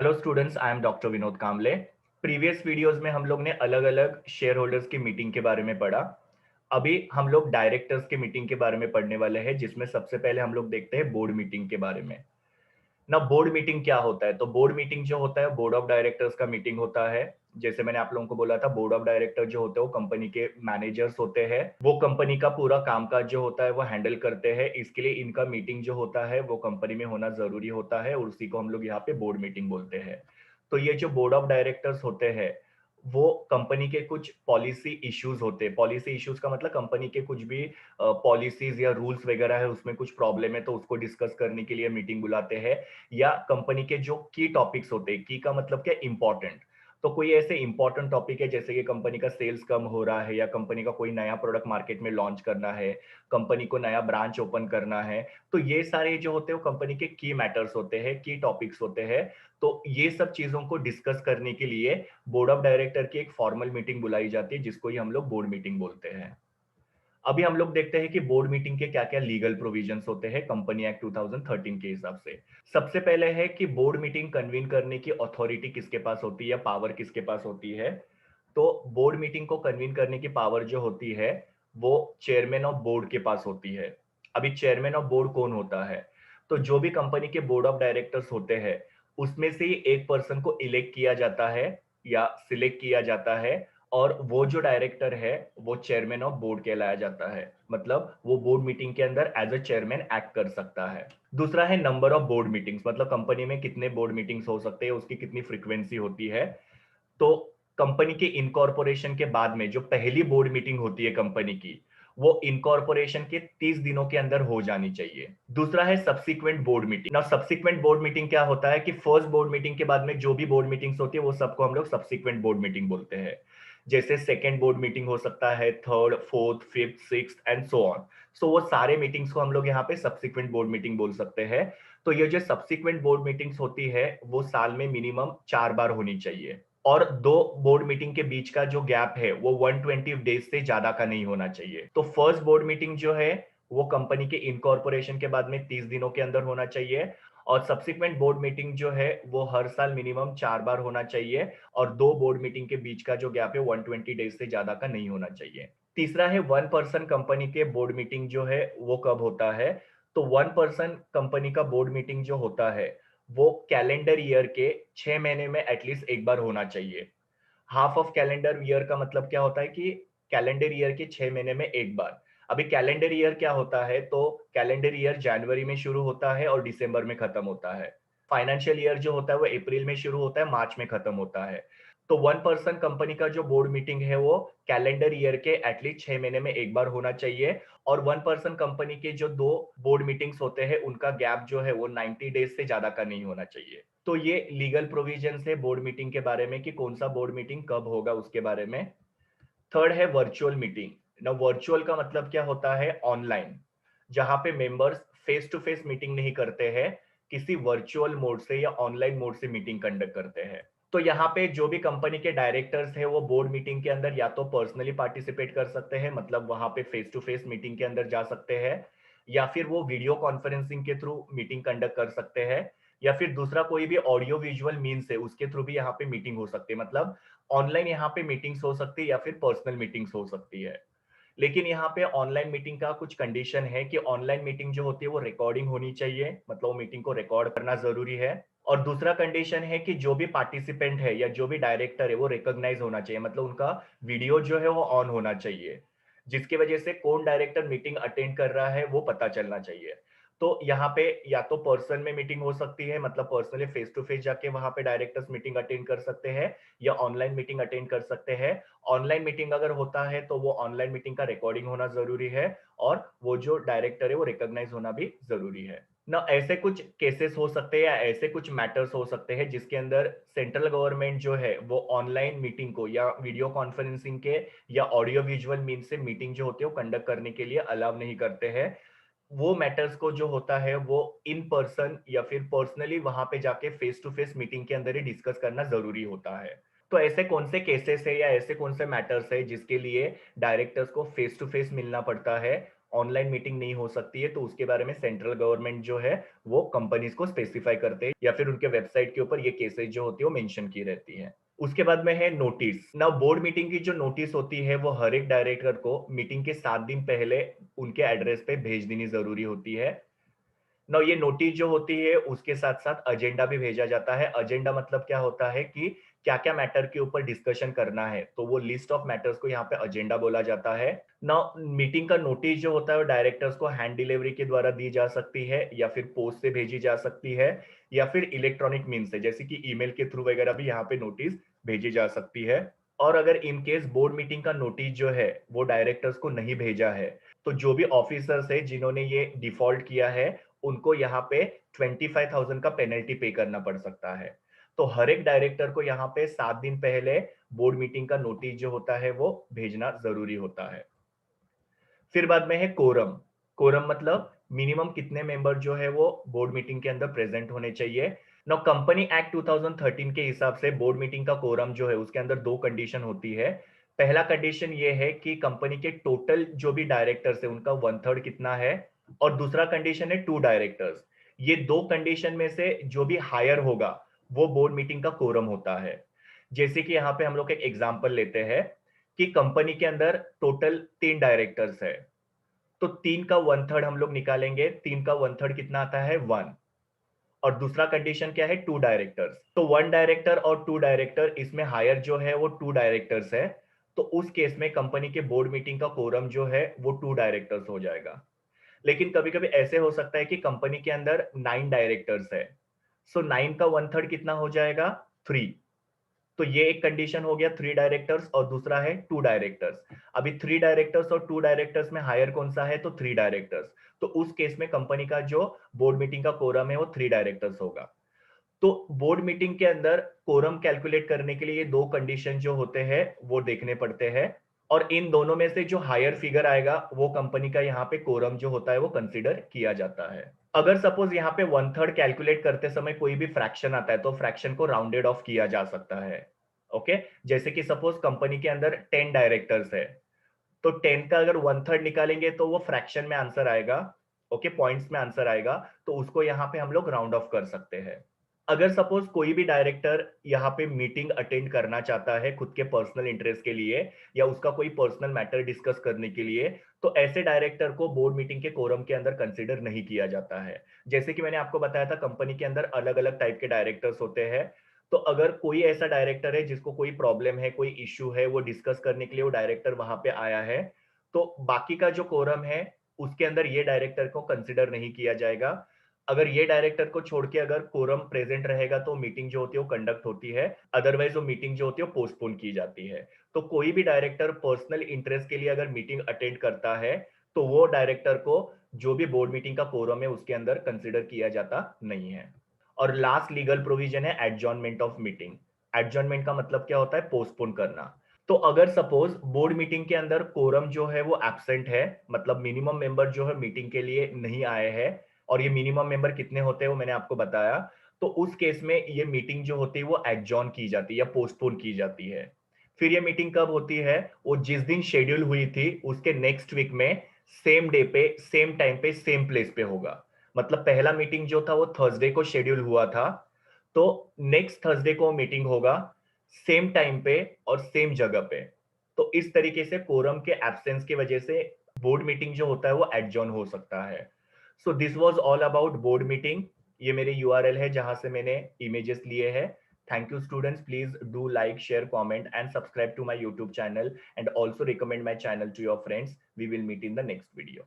Hello students, I am doctor Vinod Kamle. Previous videos में हम लोग ने अलग अलग शेयर होल्डर्स की मीटिंग के बारे में पढ़ा। अभी हम लोग डायरेक्टर्स की मीटिंग के बारे में पढ़ने वाले हैं, जिसमें सबसे पहले हम लोग देखते हैं बोर्ड मीटिंग के बारे में। ना बोर्ड मीटिंग क्या होता है? तो बोर्ड मीटिंग जो होता है, बोर्ड ऑफ डायरेक्टर्स का मीटिंग होता है। जैसे मैंने आप लोगों को बोला था, बोर्ड ऑफ डायरेक्टर जो होते हैं वो कंपनी के मैनेजर्स होते हैं। वो कंपनी का पूरा कामकाज जो होता है वो हैंडल करते हैं। इसके लिए इनका मीटिंग जो होता है वो कंपनी में होना जरूरी होता है, और उसी को हम लोग यहाँ पे बोर्ड मीटिंग बोलते हैं। तो ये जो बोर्ड ऑफ डायरेक्टर्स होते हैं, वो कंपनी के कुछ पॉलिसी इश्यूज होते हैं। पॉलिसी इश्यूज का मतलब कंपनी के कुछ भी पॉलिसीज या रूल्स वगैरह है, उसमें कुछ प्रॉब्लम है तो उसको डिस्कस करने के लिए मीटिंग बुलाते हैं। या कंपनी के जो की टॉपिक्स होते हैं, की का मतलब क्या, इंपॉर्टेंट। तो कोई ऐसे इंपॉर्टेंट टॉपिक है, जैसे कि कंपनी का सेल्स कम हो रहा है, या कंपनी का कोई नया प्रोडक्ट मार्केट में लॉन्च करना है, कंपनी को नया ब्रांच ओपन करना है। तो ये सारे जो होते हैं वो कंपनी के की मैटर्स होते हैं, की टॉपिक्स होते हैं। तो ये सब चीजों को डिस्कस करने के लिए बोर्ड ऑफ डायरेक्टर की एक फॉर्मल मीटिंग बुलाई जाती है, जिसको ही हम लोग बोर्ड मीटिंग बोलते हैं। अभी हम लोग देखते हैं कि बोर्ड मीटिंग के क्या क्या लीगल प्रोविजंस होते हैं कंपनी एक्ट 2013 के हिसाब से। सबसे पहले है कि बोर्ड मीटिंग कन्वीन करने की अथॉरिटी किसके पास होती है, या पावर किसके पास होती है। तो बोर्ड मीटिंग को कन्वीन करने की पावर जो होती है वो चेयरमैन ऑफ बोर्ड के पास होती है। अभी चेयरमैन ऑफ बोर्ड कौन होता है? तो जो भी कंपनी के बोर्ड ऑफ डायरेक्टर्स होते हैं, उसमें से ही एक पर्सन को इलेक्ट किया जाता है या सिलेक्ट किया जाता है। और वो जो डायरेक्टर है वो चेयरमैन ऑफ बोर्ड कहलाया जाता है। मतलब वो बोर्ड मीटिंग के अंदर एज अ चेयरमैन एक्ट कर सकता है। दूसरा है नंबर ऑफ बोर्ड मीटिंग्स, मतलब कंपनी में कितने बोर्ड मीटिंग्स हो सकते हैं, उसकी कितनी फ्रीक्वेंसी होती है। तो कंपनी के इनकॉर्पोरेशन के बाद में जो पहली बोर्ड मीटिंग होती है कंपनी की, वो इनकॉर्पोरेशन के 30 दिनों के अंदर हो जानी चाहिए। दूसरा है सब्सिक्वेंट बोर्ड मीटिंग। ना सब्सिक्वेंट बोर्ड मीटिंग क्या होता है कि फर्स्ट बोर्ड मीटिंग के बाद में जो भी बोर्ड मीटिंग्स होती है वो सबको हम लोग सब्सिक्वेंट बोर्ड मीटिंग बोलते हैं। जैसे सेकेंड बोर्ड मीटिंग हो सकता है, third, fourth, fifth, six and so on. So वो सारे मीटिंग्स को हम लोग यहाँ पे सब्सिक्वेंट बोर्ड मीटिंग बोल सकते हैं। तो ये जो सब्सिक्वेंट बोर्ड मीटिंग्स होती है वो साल में मिनिमम 4 बार होनी चाहिए। और दो बोर्ड मीटिंग के बीच का जो गैप है वो 120 डेज से ज्यादा का नहीं होना चाहिए। तो फर्स्ट बोर्ड मीटिंग जो है वो कंपनी के इनकॉर्पोरेशन के बाद में 30 दिनों के अंदर होना चाहिए। और सब्सिक्वेंट बोर्ड मीटिंग जो है वो हर साल मिनिमम 4 बार होना चाहिए। और दो बोर्ड मीटिंग के बीच का जो गैप है 120 डेज से ज्यादा का नहीं होना चाहिए। तीसरा है वन पर्सन कंपनी के बोर्ड मीटिंग जो है वो कब होता है? तो वन पर्सन कंपनी का बोर्ड मीटिंग जो होता है वो कैलेंडर ईयर के 6 महीने में एटलीस्ट एक बार होना चाहिए। हाफ ऑफ कैलेंडर ईयर का मतलब क्या होता है कि कैलेंडर ईयर के 6 महीने में एक बार। अभी कैलेंडर ईयर क्या होता है? तो कैलेंडर ईयर जनवरी में शुरू होता है और दिसंबर में खत्म होता है। फाइनेंशियल ईयर जो होता है वो अप्रैल में शुरू होता है, मार्च में खत्म होता है। तो वन पर्सन कंपनी का जो बोर्ड मीटिंग है वो कैलेंडर ईयर के एटलीस्ट 6 महीने में एक बार होना चाहिए। और वन पर्सन कंपनी के जो दो बोर्ड मीटिंग्स होते हैं उनका गैप जो है वो 90 डेज से ज्यादा का नहीं होना चाहिए। तो ये लीगल प्रोविजन है बोर्ड मीटिंग के बारे में कि कौन सा बोर्ड मीटिंग कब होगा उसके बारे में। थर्ड है वर्चुअल मीटिंग। ना वर्चुअल का मतलब क्या होता है? ऑनलाइन, जहां पे members face to face meeting नहीं करते हैं, किसी वर्चुअल मोड से या ऑनलाइन मोड से मीटिंग कंडक्ट करते हैं। तो यहाँ पे जो भी कंपनी के डायरेक्टर्स हैं वो बोर्ड मीटिंग के अंदर या तो पर्सनली पार्टिसिपेट कर सकते हैं, मतलब वहां पे फेस टू फेस मीटिंग के अंदर जा सकते हैं, या फिर वो वीडियो कॉन्फ्रेंसिंग के थ्रू मीटिंग कंडक्ट कर सकते हैं, या फिर दूसरा कोई भी ऑडियो विजुअल मीन्स है उसके थ्रू भी यहाँ पे मीटिंग हो सकती है। मतलब ऑनलाइन यहाँ पे मीटिंग्स हो सकती है या फिर पर्सनल मीटिंग्स हो सकती है। लेकिन यहाँ पे ऑनलाइन मीटिंग का कुछ कंडीशन है कि ऑनलाइन मीटिंग जो होती है वो रिकॉर्डिंग होनी चाहिए, मतलब वो मीटिंग को रिकॉर्ड करना जरूरी है। और दूसरा कंडीशन है कि जो भी पार्टिसिपेंट है या जो भी डायरेक्टर है वो रिकॉग्नाइज होना चाहिए, मतलब उनका वीडियो जो है वो ऑन होना चाहिए, जिसकी वजह से कौन डायरेक्टर मीटिंग अटेंड कर रहा है वो पता चलना चाहिए। तो यहाँ पे या तो पर्सन में मीटिंग हो सकती है, मतलब पर्सनली फेस टू फेस जाके वहां पे डायरेक्टर्स मीटिंग अटेंड कर सकते हैं, या ऑनलाइन मीटिंग अटेंड कर सकते हैं। ऑनलाइन मीटिंग अगर होता है तो वो ऑनलाइन मीटिंग का रिकॉर्डिंग होना जरूरी है, और वो जो डायरेक्टर है वो रिकॉग्नाइज होना भी जरूरी है ना। ऐसे कुछ केसेस हो सकते हैं या ऐसे कुछ मैटर्स हो सकते हैं जिसके अंदर सेंट्रल गवर्नमेंट जो है वो ऑनलाइन मीटिंग को या वीडियो कॉन्फ्रेंसिंग के या ऑडियो विजुअल मीन से मीटिंग जो होती है वो कंडक्ट करने के लिए अलाउ नहीं करते हैं। वो मैटर्स को जो होता है वो इन पर्सन या फिर पर्सनली वहां पे जाके फेस टू फेस मीटिंग के अंदर ही डिस्कस करना जरूरी होता है। तो ऐसे कौन से केसेस है या ऐसे कौन से मैटर्स है जिसके लिए डायरेक्टर्स को फेस टू फेस मिलना पड़ता है, ऑनलाइन मीटिंग नहीं हो सकती है, तो उसके बारे में सेंट्रल गवर्नमेंट जो है वो कंपनीज को स्पेसिफाई करते हैं या फिर उनके वेबसाइट के ऊपर ये केसेस जो होती है वो मेंशन की रहती है। उसके बाद में है नोटिस। नाउ बोर्ड मीटिंग की जो नोटिस होती है वो हर एक डायरेक्टर को मीटिंग के 7 दिन पहले उनके एड्रेस पे भेज देनी जरूरी होती है। ना ये नोटिस जो होती है उसके साथ साथ एजेंडा भी भेजा जाता है। एजेंडा मतलब क्या होता है कि क्या क्या मैटर के ऊपर डिस्कशन करना है, तो वो लिस्ट ऑफ मैटर्स को यहाँ पे एजेंडा बोला जाता है। ना मीटिंग का नोटिस जो होता है वो डायरेक्टर्स को हैंड डिलीवरी के द्वारा दी जा सकती है या फिर पोस्ट से भेजी जा सकती है या फिर इलेक्ट्रॉनिक मीन से, जैसे कि ईमेल के थ्रू वगैरह भी यहाँ पे नोटिस भेजी जा सकती है। और अगर इन केस बोर्ड मीटिंग का नोटिस जो है वो डायरेक्टर्स को नहीं भेजा है, तो जो भी ऑफिसर्स है जिन्होंने ये डिफॉल्ट किया है उनको यहाँ पे 25,000 का पेनल्टी पे करना पड़ सकता है। तो हर एक डायरेक्टर को यहाँ पे 7 दिन पहले बोर्ड मीटिंग का नोटिस जो होता है वो भेजना जरूरी होता है। फिर बाद में है कोरम। कोरम मतलब मिनिमम कितने मेंबर जो है वो बोर्ड मीटिंग के अंदर प्रेजेंट होने चाहिए। नो कंपनी एक्ट 2013 के हिसाब से बोर्ड मीटिंग का कोरम जो है उसके अंदर 2 कंडीशन होती है। पहला कंडीशन ये है कि कंपनी के टोटल जो भी डायरेक्टर्स है उनका 1/3 कितना है, और दूसरा कंडीशन है 2 डायरेक्टर्स। ये 2 कंडीशन में से जो भी हायर होगा वो बोर्ड मीटिंग का कोरम होता है। जैसे कि यहाँ पे हम लोग एक एग्जांपल लेते हैं कि कंपनी के अंदर टोटल 3 डायरेक्टर्स है, तो 3 का 1/3 हम लोग निकालेंगे। 3 का 1/3 कितना आता है, 1। और दूसरा कंडीशन क्या है, 2 डायरेक्टर्स। तो 1 डायरेक्टर और 2 डायरेक्टर, इसमें हायर जो है वो 2 डायरेक्टर्स है। तो उस केस में कंपनी के बोर्ड मीटिंग का कोरम जो है वो 2 डायरेक्टर्स हो जाएगा। लेकिन कभी कभी ऐसे हो सकता है कि कंपनी के अंदर 9 डायरेक्टर्स है, सो 9 का 1/3 कितना हो जाएगा, 3। तो ये एक कंडीशन हो गया 3 डायरेक्टर्स, और दूसरा है 2 डायरेक्टर्स। अभी 3 डायरेक्टर्स और 2 डायरेक्टर्स में हायर कौन सा है, तो 3 डायरेक्टर्स। तो उस केस में कंपनी का जो बोर्ड मीटिंग का कोरम है वो 3 डायरेक्टर्स होगा। तो बोर्ड मीटिंग के अंदर कोरम कैलकुलेट करने के लिए ये 2 कंडीशन जो होते हैं वो देखने पड़ते हैं, और इन दोनों में से जो हायर फिगर आएगा वो कंपनी का यहाँ पे कोरम जो होता है वो कंसिडर किया जाता है। अगर सपोज यहाँ पे 1/3 कैलकुलेट करते समय कोई भी फ्रैक्शन आता है तो फ्रैक्शन को राउंडेड ऑफ किया जा सकता है। ओके, जैसे कि सपोज कंपनी के अंदर 10 डायरेक्टर्स है, तो 10 का अगर 1/3 निकालेंगे तो वो फ्रैक्शन में आंसर आएगा। ओके, पॉइंट्स में आंसर आएगा, तो उसको यहाँ पे हम लोग राउंड ऑफ कर सकते हैं। अगर सपोज कोई भी डायरेक्टर यहाँ पे मीटिंग अटेंड करना चाहता है खुद के पर्सनल इंटरेस्ट के लिए या उसका कोई पर्सनल मैटर डिस्कस करने के लिए, तो ऐसे डायरेक्टर को बोर्ड मीटिंग के कोरम के अंदर कंसीडर नहीं किया जाता है। जैसे कि मैंने आपको बताया था कंपनी के अंदर अलग अलग टाइप के डायरेक्टर्स होते हैं। तो अगर कोई ऐसा डायरेक्टर है जिसको कोई प्रॉब्लम है, कोई इश्यू है, वो डिस्कस करने के लिए वो डायरेक्टर वहां पे आया है, तो बाकी का जो कोरम है उसके अंदर ये डायरेक्टर को कंसिडर नहीं किया जाएगा। अगर ये डायरेक्टर को छोड़ के अगर कोरम प्रेजेंट रहेगा तो मीटिंग जो होती है वो कंडक्ट होती है, अदरवाइज वो मीटिंग जो होती है वो पोस्टपोन की जाती है। तो कोई भी डायरेक्टर पर्सनल इंटरेस्ट के लिए अगर मीटिंग अटेंड करता है तो वो डायरेक्टर को जो भी बोर्ड मीटिंग का कोरम है उसके अंदर कंसिडर किया जाता नहीं है। और लास्ट लीगल प्रोविजन है एडजॉर्नमेंट ऑफ मीटिंग। एडजॉर्नमेंट का मतलब क्या होता है, पोस्टपोन करना। तो अगर सपोज बोर्ड मीटिंग के अंदर कोरम जो है वो एब्सेंट है, मतलब मिनिमम मेंबर जो है मीटिंग के लिए नहीं आए हैं, और ये मिनिमम मेंबर कितने होते हैं वो मैंने आपको बताया, तो उस केस में ये मीटिंग जो होती है वो एडजॉर्न की जाती है या पोस्टपोन की जाती है। फिर ये मीटिंग कब होती है, वो जिस दिन शेड्यूल हुई थी उसके नेक्स्ट वीक में सेम डे पे, सेम टाइम पे, सेम प्लेस पे होगा। मतलब पहला मीटिंग जो था वो थर्सडे को शेड्यूल हुआ था, तो नेक्स्ट थर्सडे को मीटिंग होगा सेम टाइम पे और सेम जगह पे। तो इस तरीके से कोरम के एब्सेंस की वजह से बोर्ड मीटिंग जो होता है वो एडजॉर्न हो सकता है। So this was all about board meeting. ये मेरे यूआरएल है जहां से मैंने इमेजेस लिए हैं। Thank you students, please do like, share, comment and subscribe to my YouTube channel, and also recommend my channel to your friends. We will meet in the next video.